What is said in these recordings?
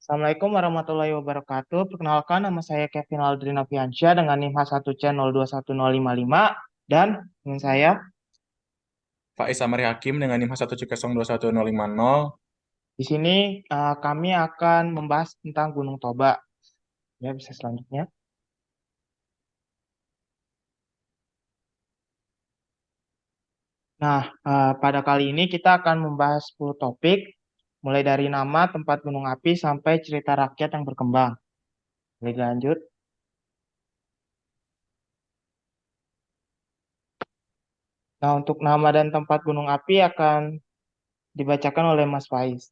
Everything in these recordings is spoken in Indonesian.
Assalamualaikum warahmatullahi wabarakatuh. Perkenalkan, nama saya Kevin Aldrin Afiansyah dengan NIM H1C021055 dan dengan saya Faiz Amari Hakim dengan NIM H1C021050. di sini kami akan membahas tentang Gunung Toba. Ya, bisa selanjutnya. Nah, pada kali ini kita akan membahas 10 topik, mulai dari nama, tempat gunung api, sampai cerita rakyat yang berkembang. Boleh lanjut. Nah, untuk nama dan tempat gunung api akan dibacakan oleh Mas Faiz.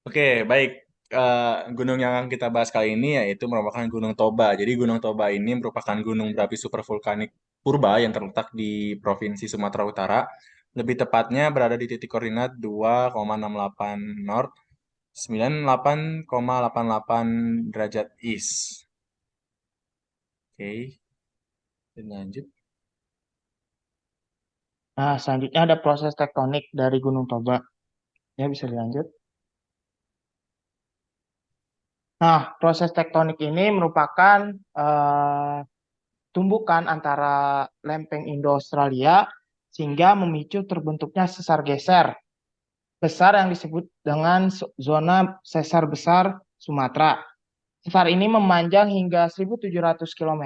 Oke, baik. Gunung yang akan kita bahas kali ini yaitu merupakan Gunung Toba. Jadi Gunung Toba ini merupakan gunung berapi supervulkanik purba yang terletak di Provinsi Sumatera Utara. Lebih tepatnya berada di titik koordinat 2,68 North, 98,88 derajat East. Oke, dan lanjut. Nah, selanjutnya ada proses tektonik dari Gunung Toba. Ya, bisa dilanjut. Nah, proses tektonik ini merupakan tumbukan antara lempeng Indo-Australia sehingga memicu terbentuknya sesar geser besar yang disebut dengan zona sesar besar Sumatera. Sesar ini memanjang hingga 1.700 km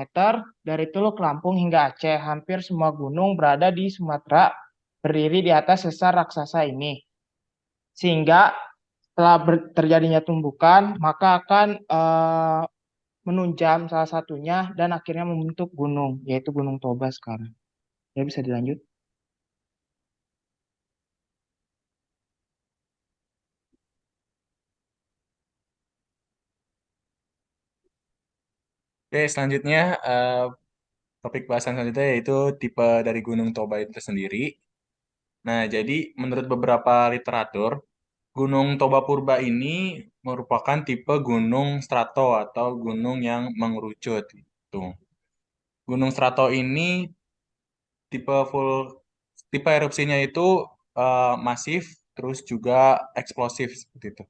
dari Teluk Lampung hingga Aceh. Hampir semua gunung berada di Sumatera berdiri di atas sesar raksasa ini. Sehingga setelah terjadinya tumbukan, maka akan menunjam salah satunya dan akhirnya membentuk gunung, yaitu Gunung Toba sekarang. Ya, bisa dilanjut. Oke, selanjutnya topik bahasan selanjutnya yaitu tipe dari Gunung Toba itu sendiri. Nah, jadi menurut beberapa literatur, Gunung Toba Purba ini merupakan tipe gunung strato atau gunung yang mengerucut. Gitu. Gunung strato ini tipe full tipe erupsinya itu masif, terus juga eksplosif seperti itu.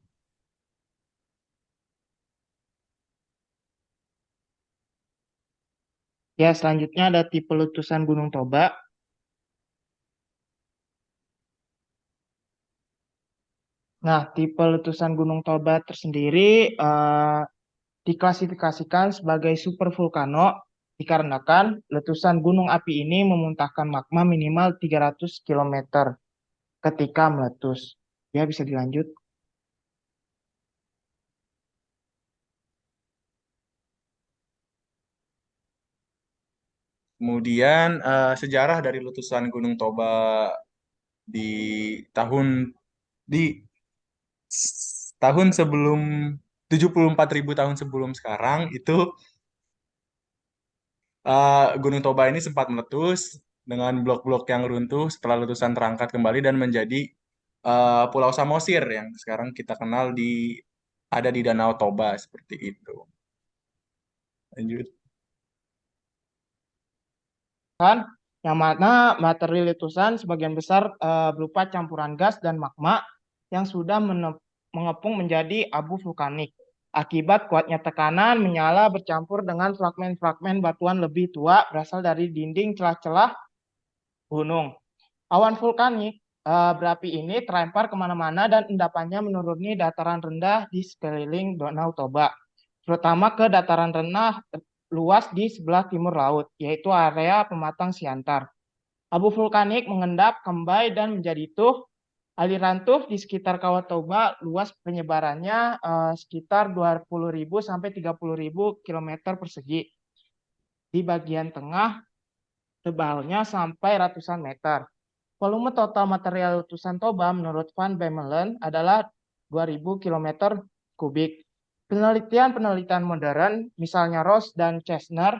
Ya, selanjutnya ada tipe letusan Gunung Toba. Nah, tipe letusan Gunung Toba tersendiri diklasifikasikan sebagai supervulkano dikarenakan letusan gunung api ini memuntahkan magma minimal 300 km ketika meletus. Ya, bisa dilanjut. Kemudian sejarah dari letusan Gunung Toba di tahun di tahun sebelum 74.000 tahun sebelum sekarang itu Gunung Toba ini sempat meletus dengan blok-blok yang runtuh setelah letusan terangkat kembali dan menjadi Pulau Samosir yang sekarang kita kenal ada di Danau Toba seperti itu. Lanjut. Kan yang mana materi letusan sebagian besar berupa campuran gas dan magma yang sudah mengepung menjadi abu vulkanik. Akibat kuatnya tekanan menyala bercampur dengan fragmen-fragmen batuan lebih tua berasal dari dinding celah-celah gunung. Awan vulkanik berapi ini terlempar kemana-mana dan endapannya menuruni dataran rendah di sekeliling Danau Toba, terutama ke dataran rendah luas di sebelah timur laut, yaitu area pematang Siantar. Abu vulkanik mengendap, kembali, dan menjadi tuh. Aliran tuh di sekitar Kawah Toba luas penyebarannya sekitar 20.000 sampai 30.000 km persegi. Di bagian tengah tebalnya sampai ratusan meter. Volume total material letusan Toba menurut Van Bemmelen adalah 2.000 km kubik. Penelitian-penelitian modern, misalnya Ross dan Chesner,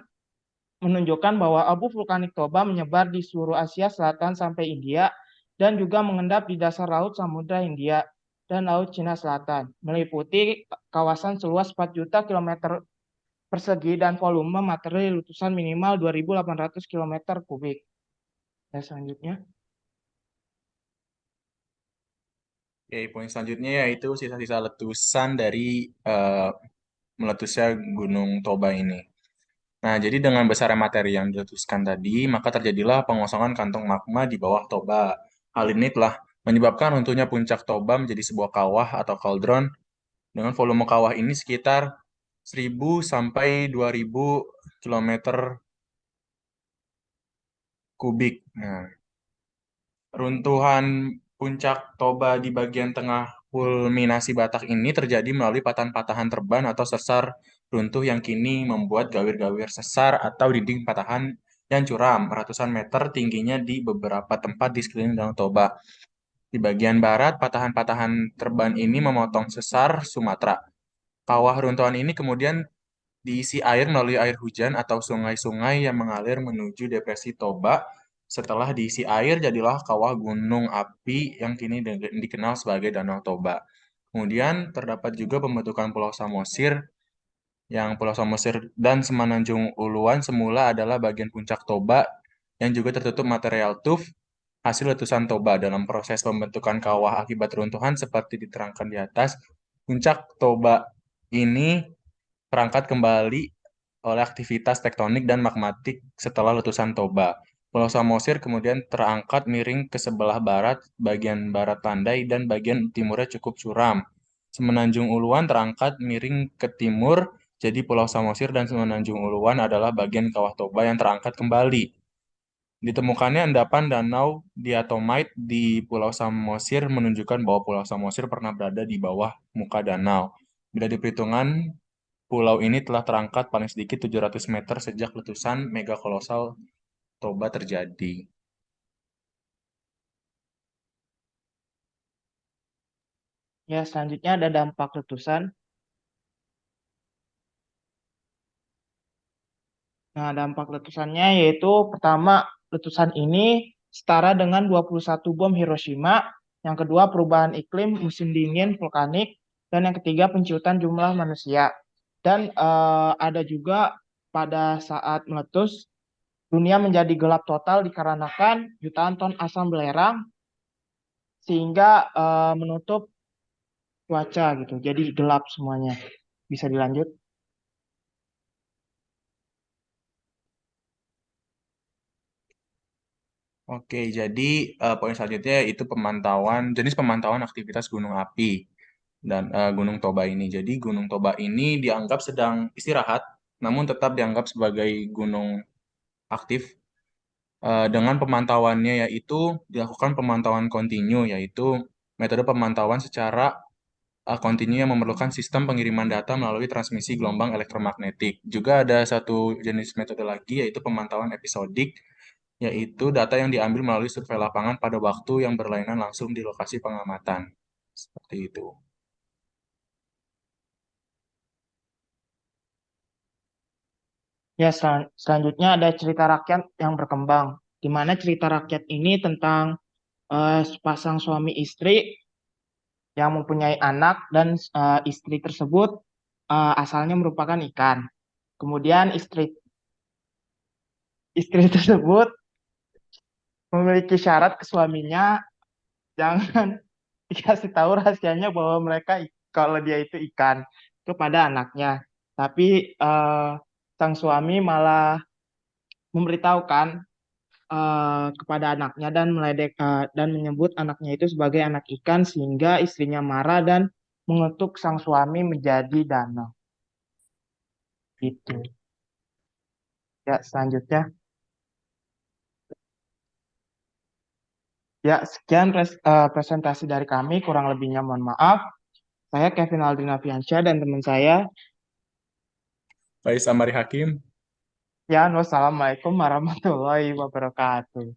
menunjukkan bahwa abu vulkanik Toba menyebar di seluruh Asia Selatan sampai India dan juga mengendap di dasar laut Samudra Hindia dan Laut Cina Selatan, meliputi kawasan seluas 4 juta kilometer persegi dan volume materi letusan minimal 2.800 km kubik. Dan selanjutnya. Oke, poin selanjutnya yaitu sisa-sisa letusan dari eh, meletusnya Gunung Toba ini. Nah, jadi dengan besarnya materi yang diletuskan tadi, maka terjadilah pengosongan kantong magma di bawah Toba. Hal ini telah menyebabkan runtuhnya puncak Toba menjadi sebuah kawah atau kaldron dengan volume kawah ini sekitar 1.000 sampai 2.000 kilometer kubik. Nah, runtuhan puncak Toba di bagian tengah kulminasi Batak ini terjadi melalui patahan-patahan terban atau sesar runtuh yang kini membuat gawir-gawir sesar atau dinding patahan yang curam ratusan meter tingginya di beberapa tempat di sekeliling Danau Toba. Di bagian barat, patahan-patahan terban ini memotong sesar Sumatera. Kawah runtuhan ini kemudian diisi air melalui air hujan atau sungai-sungai yang mengalir menuju Depresi Toba. Setelah diisi air, jadilah kawah gunung api yang kini dikenal sebagai Danau Toba. Kemudian terdapat juga pembentukan Pulau Samosir, yang Pulau Samosir dan Semenanjung Uluan semula adalah bagian puncak Toba yang juga tertutup material tuf hasil letusan Toba. Dalam proses pembentukan kawah akibat runtuhan seperti diterangkan di atas, puncak Toba ini terangkat kembali oleh aktivitas tektonik dan magmatik setelah letusan Toba. Pulau Samosir kemudian terangkat miring ke sebelah barat, bagian barat landai, dan bagian timurnya cukup curam. Semenanjung Uluan terangkat miring ke timur, jadi Pulau Samosir dan Semenanjung Uluan adalah bagian kawah Toba yang terangkat kembali. Ditemukannya endapan danau diatomite di Pulau Samosir menunjukkan bahwa Pulau Samosir pernah berada di bawah muka danau. Bila diperhitungkan, pulau ini telah terangkat paling sedikit 700 meter sejak letusan megakolosal Toba terjadi. Ya, selanjutnya ada dampak letusan. Nah, dampak letusannya yaitu pertama, letusan ini setara dengan 21 bom Hiroshima. Yang kedua, perubahan iklim musim dingin vulkanik. Dan yang ketiga, penciutan jumlah manusia. Dan ada juga pada saat meletus, dunia menjadi gelap total dikarenakan jutaan ton asam belerang sehingga menutup cuaca gitu. Jadi gelap semuanya. Bisa dilanjut? Oke, jadi poin selanjutnya itu jenis pemantauan aktivitas gunung api dan Gunung Toba ini. Jadi Gunung Toba ini dianggap sedang istirahat, namun tetap dianggap sebagai gunung aktif dengan pemantauannya yaitu dilakukan pemantauan kontinu, yaitu metode pemantauan secara kontinu yang memerlukan sistem pengiriman data melalui transmisi gelombang elektromagnetik. Juga ada satu jenis metode lagi yaitu pemantauan episodik, yaitu data yang diambil melalui survei lapangan pada waktu yang berlainan langsung di lokasi pengamatan. Seperti itu. Ya, selanjutnya ada cerita rakyat yang berkembang, di mana cerita rakyat ini tentang sepasang suami istri yang mempunyai anak dan istri tersebut asalnya merupakan ikan. Kemudian istri tersebut memiliki syarat ke suaminya jangan dikasih tahu rahasianya bahwa kalau dia itu ikan kepada anaknya. Tapi sang suami malah memberitahukan kepada anaknya dan dan menyebut anaknya itu sebagai anak ikan sehingga istrinya marah dan mengutuk sang suami menjadi danau. Gitu. Ya, selanjutnya. Ya, sekian presentasi dari kami. Kurang lebihnya mohon maaf. Saya Kevin Aldina Fiansyah dan teman saya. Baik, Amari Hakim. Ya, wassalamualaikum warahmatullahi wabarakatuh.